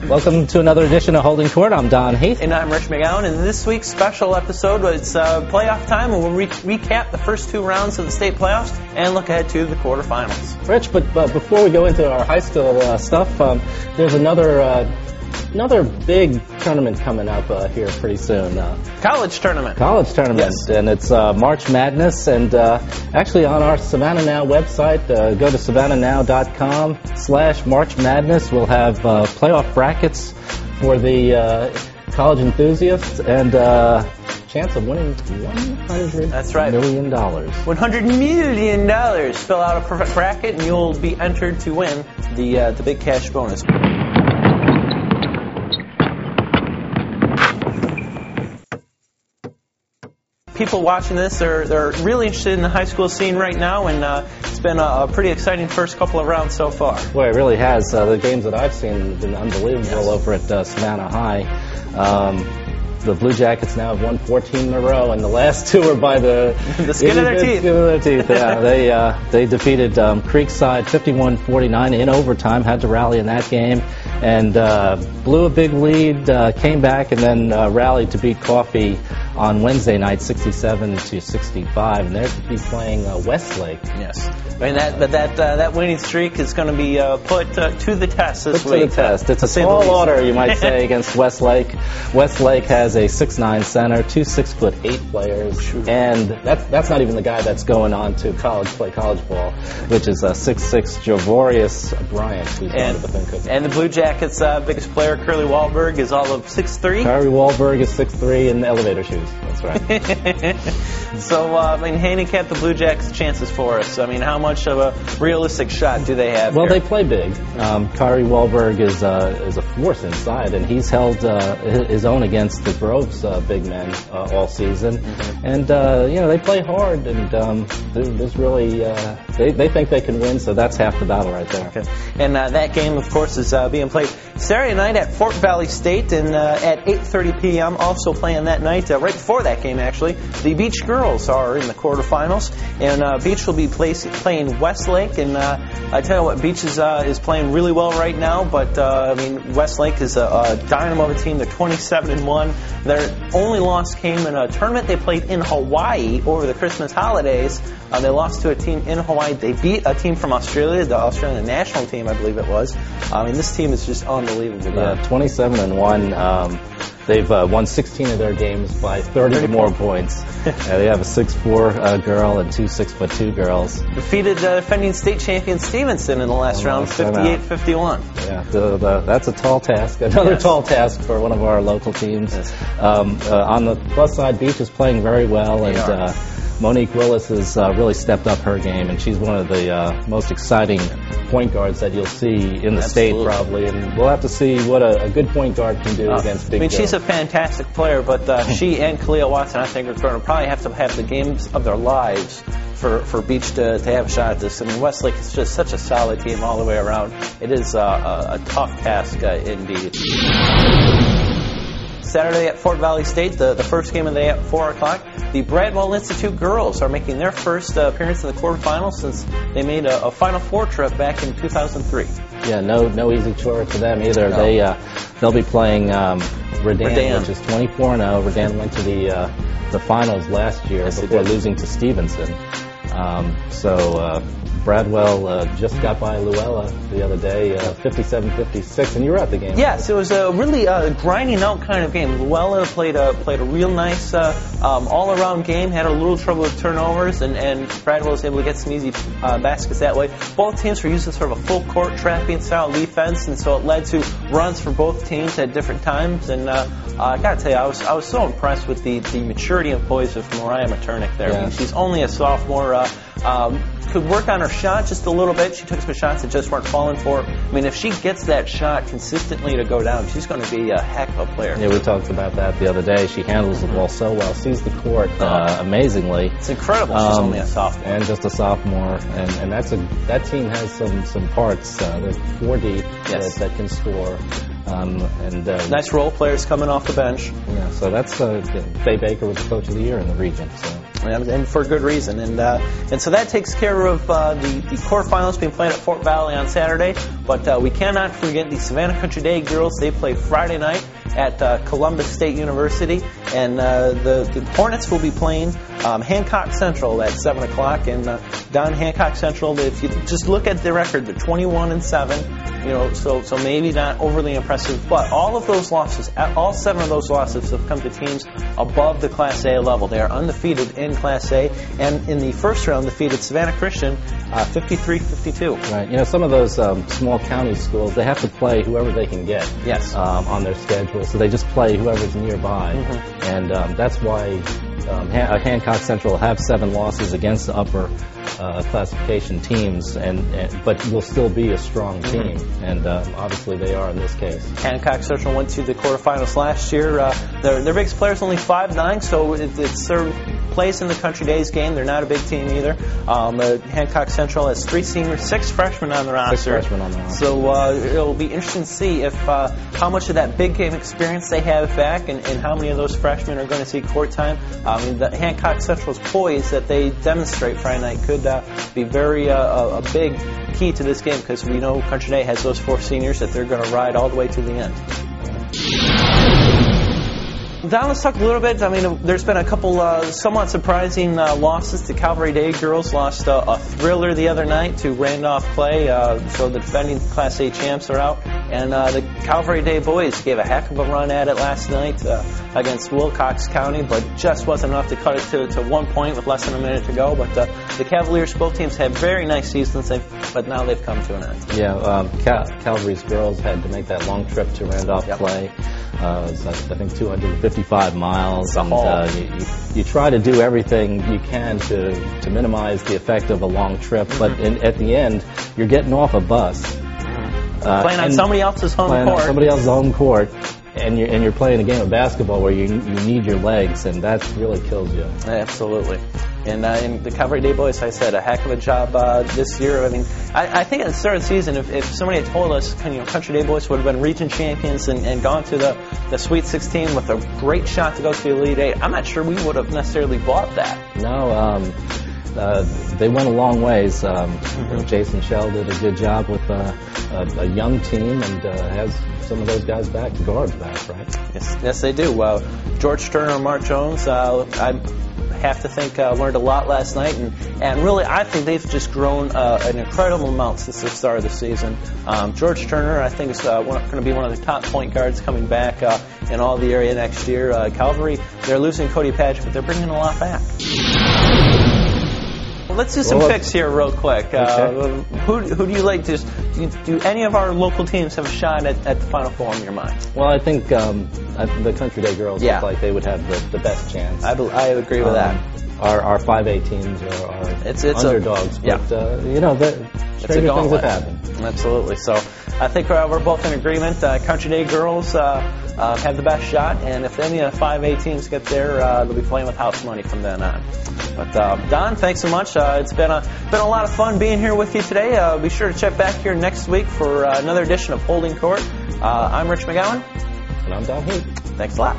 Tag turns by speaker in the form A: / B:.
A: Welcome to another edition of Holding Court. I'm Don Heath.
B: And I'm Rich McGowan. And this week's special episode was playoff time, and we'll recap the first two rounds of the state playoffs and look ahead to the quarterfinals.
A: Rich, but before we go into our high school stuff, there's another big tournament coming up here pretty soon.
B: College tournament.
A: Yes. And it's March Madness. And actually on our Savannah Now website, go to savannahnow.com/March Madness. We'll have playoff brackets for the college enthusiasts and chance of winning $100
B: That's right.
A: million.
B: $100 million. Fill out a perfect bracket and you'll be entered to win the big cash bonus. People watching this, they're really interested in the high school scene right now, and it's been a pretty exciting first couple of rounds so far.
A: Boy, it really has. The games that I've seen have been unbelievable over at Savannah High. The Blue Jackets now have won 14 in a row, and the last two are by the
B: skin of their teeth.
A: Yeah, they defeated Creekside 51-49 in overtime, had to rally in that game, and blew a big lead, came back, and then rallied to beat Coffee on Wednesday night, 67-65, and they're to be playing Westlake.
B: Yes, I mean that winning streak is going to be put to the test this week.
A: To the test. It's a tall order, you might say, against Westlake. Westlake has a 6'9" center, two 6'8" players, and that's not even the guy that's going on to play college ball, which is 6'6" Javorius Bryant, who's going to the Fincook.
B: And the Blue Jackets' biggest player, Curly Wahlberg, is all of 6'3".
A: Curly Wahlberg is 6'3" in the elevator shoes. That's right.
B: So, handicap the Blue Jackets' chances for us. I mean, how much of a realistic shot do they have?
A: Well,
B: here?
A: they play big. Kari Wahlberg is a force inside, and he's held his own against the Groves big men all season. Mm-hmm. And they play hard, and there's really they think they can win. So that's half the battle right there.
B: Okay. And that game, of course, is being played Saturday night at Fort Valley State, and at 8:30 p.m. Also playing that night, right before that game, actually, the Beach girls are in the quarterfinals, and Beach will be playing Westlake. And I tell you what, Beach is playing really well right now. But Westlake is a dynamo of a team. They're 27-1. Their only loss came in a tournament they played in Hawaii over the Christmas holidays. They lost to a team in Hawaii. They beat a team from Australia, the Australian national team, I believe it was. This team is just unbelievable.
A: Yeah, 27-1. They've won 16 of their games by 30 more points. They have a 6'4" girl and two 6'2" girls.
B: Defeated defending state champion Stevenson in the last round, 58-51.
A: Yeah, that's a tall task. Another tall task for one of our local teams.
B: Yes.
A: On the plus side, Beach is playing very well, and Monique Willis has really stepped up her game, and she's one of the most exciting point guards that you'll see in the state, probably. And we'll have to see what a good point guard can do against big girls.
B: She's a fantastic player, but she and Kalia Watson, I think, are going to probably have to have the games of their lives for Beach to have a shot at this. Westlake is just such a solid team all the way around. It is a tough task indeed. Saturday at Fort Valley State, the first game of the day at 4 o'clock. The Bradwell Institute girls are making their first appearance in the quarterfinals since they made a Final Four trip back in 2003.
A: Yeah, no easy chore for them either. No. They'll be playing Redan, which is 24-0. Redan went to the finals last year before losing to Stevenson. Bradwell just got by Luella the other day, 57-56, and you were at the game.
B: Yes, it was a really grinding out kind of game. Luella played a real nice all-around game, had a little trouble with turnovers, and Bradwell was able to get some easy baskets that way. Both teams were using sort of a full-court trapping style defense, and so it led to runs for both teams at different times. And I got to tell you, I was so impressed with the maturity and poise of Mariah Maternick there.
A: Yeah.
B: I mean, she's only a sophomore. Could work on her shot just a little bit. She took some shots that just weren't falling for her. I mean, if she gets that shot consistently to go down, she's going to be a heck of a player.
A: Yeah, we talked about that the other day. She handles the ball so well, sees the court amazingly.
B: It's incredible. She's only a sophomore.
A: And just a sophomore. And that team has some parts. They're 4 deep that can score.
B: Nice role players coming off the bench.
A: Yeah, so that's Faye Baker was the coach of the year in the region. So.
B: And for good reason. And so that takes care of the quarterfinals being played at Fort Valley on Saturday. But we cannot forget the Savannah Country Day girls. They play Friday night at Columbus State University. And the Hornets will be playing Hancock Central at 7 o'clock. And down Hancock Central, if you just look at the record, they're 21-7. So maybe not overly impressive, but all of those losses, all 7 of those losses have come to teams above the Class A level. They are undefeated in Class A, and in the first round defeated Savannah Christian 53-52.
A: Right. Some of those small county schools, they have to play whoever they can get.
B: Yes.
A: On their schedule, so they just play whoever's nearby, and that's why Hancock Central will have 7 losses against the upper classification teams, but will still be a strong team, and obviously they are in this case.
B: Hancock Central went to the quarterfinals last year. Their biggest player is only 5'9", so it's their place in the Country Days game. They're not a big team either. Hancock Central has 3 seniors, 6 freshmen on the roster.
A: 6 freshmen on the roster.
B: So it'll be interesting to see if how much of that big game experience they have back, and how many of those freshmen are going to see court time. The Hancock Central's poise that they demonstrate Friday night could be very a big key to this game, because we know Country Day has those 4 seniors that they're going to ride all the way to the end. Don, let's talk a little bit. There's been a couple somewhat surprising losses. The Calvary Day girls lost a thriller the other night to Randolph Clay, so the defending Class A champs are out. And the Calvary Day boys gave a heck of a run at it last night against Wilcox County, but just wasn't enough to cut it to 1 point with less than a minute to go. But the Cavaliers, both teams, had very nice seasons, but now they've come to an end.
A: Yeah, Calvary's girls had to make that long trip to Randolph Clay. I think 255 miles. And, you try to do everything you can to minimize the effect of a long trip, but at the end, you're getting off a bus.
B: Playing on somebody else's home court.
A: And you're playing a game of basketball where you need your legs, and that really kills you.
B: Absolutely. And the Calvary Day boys, I said, a heck of a job this year. I think at the start of the season, if somebody had told us, Country Day boys would have been region champions and gone to the Sweet 16 with a great shot to go to the Elite 8, I'm not sure we would have necessarily bought that.
A: No, they went a long ways. Jason Shell did a good job with a young team, and has some of those guys back, the guards back, right?
B: Yes, they do. George Turner and Mark Jones, I have to think, learned a lot last night, and really I think they've just grown an incredible amount since the start of the season. George Turner, I think, is going to be one of the top point guards coming back in all the area next year. Calvary, they're losing Cody Patch, but they're bringing a lot back. Let's do some picks here real quick.
A: Okay.
B: Who do you like to... Do any of our local teams have a shot at the Final Four in your mind?
A: Well, I think the Country Day girls look like they would have the best chance.
B: I agree with that.
A: Our 5A teams are it's underdogs, but stranger things have happened.
B: Absolutely. So I think we're both in agreement. Country Day girls have the best shot, and if any of the 5A teams get there, they'll be playing with house money from then on. But Don, thanks so much. It's been a lot of fun being here with you today. Be sure to check back here next week for another edition of Holding Court. I'm Rich McGowan.
A: And I'm Don Heath.
B: Thanks a lot.